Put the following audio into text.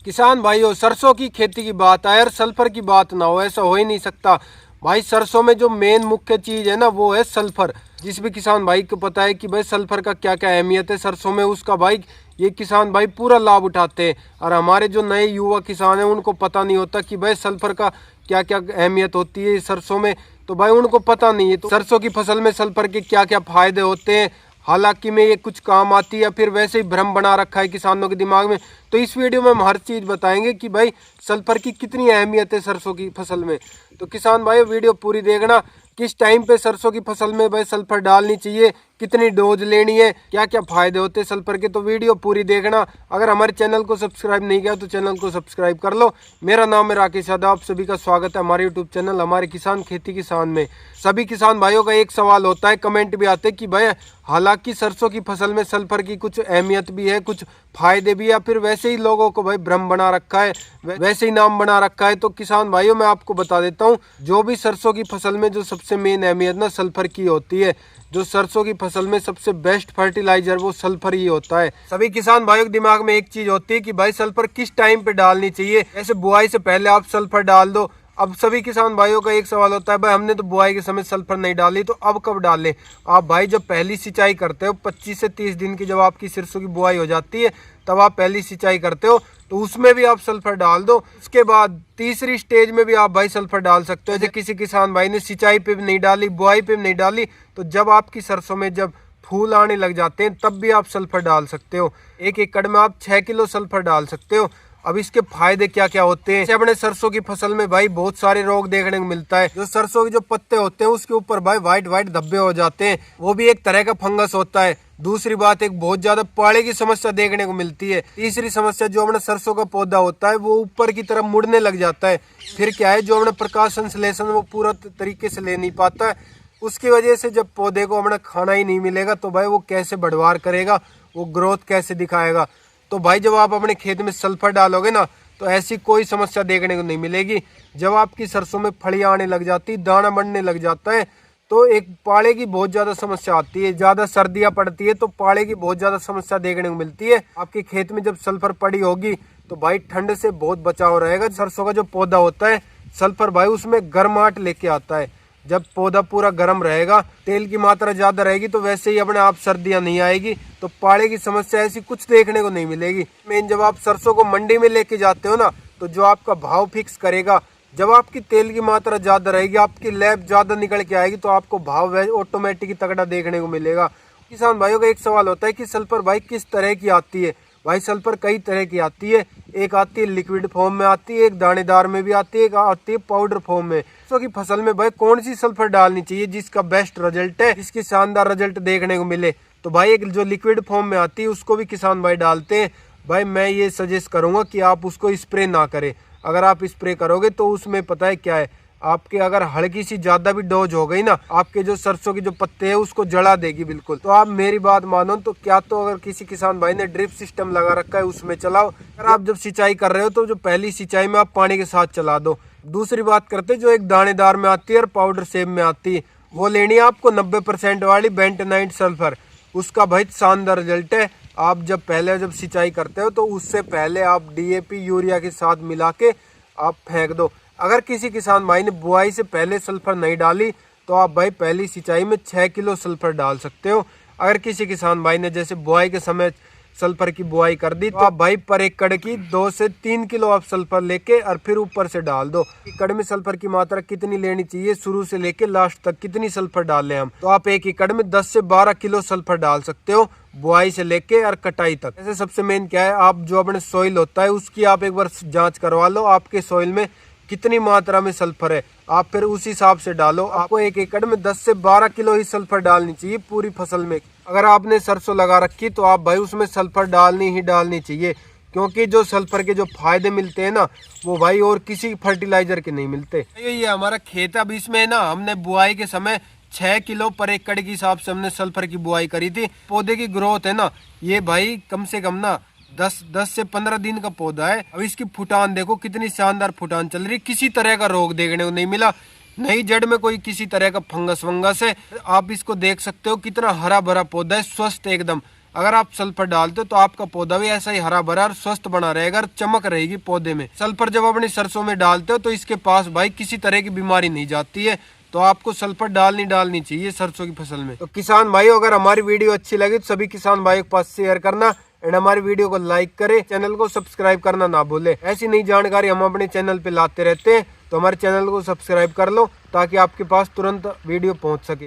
किसान भाइयों, सरसों की खेती की बात आए और सल्फर की बात ना हो, ऐसा हो ही नहीं सकता। भाई सरसों में जो मेन मुख्य चीज है ना, वो है सल्फर। जिस भी किसान भाई को पता है कि भाई सल्फर का क्या क्या अहमियत है सरसों में, उसका भाई ये किसान भाई पूरा लाभ उठाते हैं। और हमारे जो नए युवा किसान हैं उनको पता नहीं होता कि भाई सल्फर का क्या क्या अहमियत होती है सरसों में। तो भाई उनको पता नहीं है तो सरसों की फसल में सल्फर के क्या क्या फायदे होते हैं, हालांकि में ये कुछ काम आती है या फिर वैसे ही भ्रम बना रखा है किसानों के दिमाग में। तो इस वीडियो में हम हर चीज़ बताएंगे कि भाई सल्फर की कितनी अहमियत है सरसों की फसल में। तो किसान भाई वीडियो पूरी देखना, किस टाइम पे सरसों की फसल में भाई सल्फर डालनी चाहिए, कितनी डोज लेनी है, क्या क्या फायदे होते हैं सल्फर के। तो वीडियो पूरी देखना। अगर हमारे चैनल को सब्सक्राइब नहीं किया तो चैनल को सब्सक्राइब कर लो। मेरा नाम है राकेश यादव, आप सभी का स्वागत है हमारे यूट्यूब चैनल हमारे किसान खेती किसान में। सभी किसान भाइयों का एक सवाल होता है, कमेंट भी आते हैं कि भाई हालांकि सरसों की फसल में सल्फर की कुछ अहमियत भी है, कुछ फायदे भी, या फिर वैसे ही लोगों को भाई भ्रम बना रखा है, वैसे ही नाम बना रखा है। तो किसान भाइयों मैं आपको बता देता हूँ, जो भी सरसों की फसल में जो सबसे मेन अहमियत ना सल्फर की होती है, जो सरसों की फसल में सबसे बेस्ट फर्टिलाइजर वो सल्फर ही होता है। सभी किसान भाइयों के दिमाग में एक चीज होती है कि भाई सल्फर किस टाइम पे डालनी चाहिए, ऐसे बुआई से पहले आप सल्फर डाल दो। अब सभी किसान भाइयों का एक सवाल होता है, भाई हमने तो बुआई के समय सल्फर नहीं डाली, तो अब कब डालें। आप भाई जब पहली सिंचाई करते हो 25 से 30 दिन की जब आपकी सरसों की बुआई हो जाती है, तब आप पहली सिंचाई करते हो तो उसमें भी आप सल्फर डाल दो। उसके बाद तीसरी स्टेज में भी आप भाई सल्फर डाल सकते हो। जैसे किसी किसान भाई ने सिंचाई पे भी नहीं डाली, बुआई पे भी नहीं डाली, तो जब आपकी सरसों में जब फूल आने लग जाते हैं तब भी आप सल्फर डाल सकते हो। 1 एकड़ में आप 6 किलो सल्फर डाल सकते हो। अब इसके फायदे क्या क्या होते हैं, अपने सरसों की फसल में भाई बहुत सारे रोग देखने को मिलता है। जो सरसों के जो पत्ते होते हैं उसके ऊपर भाई व्हाइट व्हाइट धब्बे हो जाते हैं, वो भी एक तरह का फंगस होता है। दूसरी बात, एक बहुत ज्यादा पाले की समस्या देखने को मिलती है। तीसरी समस्या, जो अपना सरसों का पौधा होता है वो ऊपर की तरफ मुड़ने लग जाता है। फिर क्या है, जो अपना प्रकाश संश्लेषण वो पूरा तरीके से ले नहीं पाता है। उसकी वजह से जब पौधे को अपना खाना ही नहीं मिलेगा तो भाई वो कैसे बढ़वार करेगा, वो ग्रोथ कैसे दिखाएगा। तो भाई जब आप अपने खेत में सल्फर डालोगे ना, तो ऐसी कोई समस्या देखने को नहीं मिलेगी। जब आपकी सरसों में फलियां आने लग जाती, दाना बढ़ने लग जाता है, तो एक पाले की बहुत ज्यादा समस्या आती है। ज्यादा सर्दियां पड़ती है तो पाले की बहुत ज्यादा समस्या देखने को मिलती है। आपके खेत में जब सल्फर पड़ी होगी तो भाई ठंड से बहुत बचाव रहेगा। सरसों का जो पौधा होता है, सल्फर भाई उसमें गर्माहट लेके आता है। जब पौधा पूरा गर्म रहेगा, तेल की मात्रा ज्यादा रहेगी, तो वैसे ही अपने आप सर्दियां नहीं आएगी, तो पाले की समस्या ऐसी कुछ देखने को नहीं मिलेगी। मेन जब आप सरसों को मंडी में लेके जाते हो ना, तो जो आपका भाव फिक्स करेगा, जब आपकी तेल की मात्रा ज्यादा रहेगी, आपकी लैब ज्यादा निकल के आएगी, तो आपको भाव ऑटोमेटिक तगड़ा देखने को मिलेगा। किसान भाइयों का एक सवाल होता है कि सल्फर भाई किस तरह की आती है। भाई सल्फर कई तरह की आती है। एक आती है लिक्विड फॉर्म में आती है, एक दानेदार में भी आती है, एक आती है पाउडर फॉर्म में। सरसों की फसल में भाई कौन सी सल्फर डालनी चाहिए जिसका बेस्ट रिजल्ट है, जिसकी शानदार रिजल्ट देखने को मिले। तो भाई एक जो लिक्विड फॉर्म में आती है उसको भी किसान भाई डालते हैं। भाई मैं ये सजेस्ट करूंगा कि आप उसको स्प्रे ना करें। अगर आप स्प्रे करोगे तो उसमें पता है क्या है, आपके अगर हल्की सी ज्यादा भी डोज हो गई ना, आपके जो सरसों के जो पत्ते हैं उसको जला देगी बिल्कुल। तो आप मेरी बात मानो तो क्या, तो अगर किसी किसान भाई ने ड्रिप सिस्टम लगा रखा है उसमें चलाओ। अगर आप जब सिंचाई कर रहे हो तो जो पहली सिंचाई में आप पानी के साथ चला दो। दूसरी बात करते जो एक दानेदार में आती है और पाउडर शेप में आती है, वो लेनी है आपको 90% वाली बेंटोनाइट सल्फर। उसका भाई शानदार रिजल्ट है। आप जब सिंचाई करते हो तो उससे पहले आप DAP यूरिया के साथ मिला के आप फेंक दो। अगर किसी किसान भाई ने बुआई से पहले सल्फर नहीं डाली तो आप भाई पहली सिंचाई में 6 किलो सल्फर डाल सकते हो। अगर किसी किसान भाई ने जैसे बुआई के समय सल्फर की बुआई कर दी, तो आप भाई पर एकड़ की 2 से 3 किलो आप सल्फर लेके और फिर ऊपर से डाल दो। एकड़ में सल्फर की मात्रा कितनी लेनी चाहिए, शुरू से लेके लास्ट तक कितनी सल्फर डाल लें हम, तो आप 1 एकड़ में 10 से 12 किलो सल्फर डाल सकते हो, बुआई से लेके और कटाई तक। ऐसे सबसे मेन क्या है, आप जो अपने सॉइल होता है उसकी आप एक बार जांच करवा लो, आपके सॉइल में कितनी मात्रा में सल्फर है, आप फिर उस हिसाब से डालो। आपको 1 एकड़ में 10 से 12 किलो ही सल्फर डालनी चाहिए पूरी फसल में। अगर आपने सरसों लगा रखी तो आप भाई उसमें सल्फर डालनी ही डालनी चाहिए, क्योंकि जो सल्फर के जो फायदे मिलते हैं ना, वो भाई और किसी फर्टिलाइजर के नहीं मिलते। ये हमारा खेत, अब इसमें ना हमने बुआई के समय 6 किलो पर एकड़ के हिसाब से हमने सल्फर की बुआई करी थी। पौधे की ग्रोथ है ना, ये भाई कम से कम ना 10 से 15 दिन का पौधा है। अब इसकी फुटान देखो, कितनी शानदार फुटान चल रही, किसी तरह का रोग देखने को नहीं मिला, नहीं जड़ में कोई किसी तरह का फंगस वंगस है। आप इसको देख सकते हो कितना हरा भरा पौधा है, स्वस्थ एकदम। अगर आप सल्फर डालते हो तो आपका पौधा भी ऐसा ही हरा भरा और स्वस्थ बना रहेगा और चमक रहेगी पौधे में। सल्फर जब अपनी सरसों में डालते हो तो इसके पास भाई किसी तरह की बीमारी नहीं जाती है, तो आपको सल्फर डालनी चाहिए सरसों की फसल में। तो किसान भाई अगर हमारी वीडियो अच्छी लगी तो सभी किसान भाइयों के पास शेयर करना एंड हमारी वीडियो को लाइक करें, चैनल को सब्सक्राइब करना ना भूले। ऐसी नई जानकारी हम अपने चैनल पे लाते रहते हैं, तो हमारे चैनल को सब्सक्राइब कर लो ताकि आपके पास तुरंत वीडियो पहुंच सके।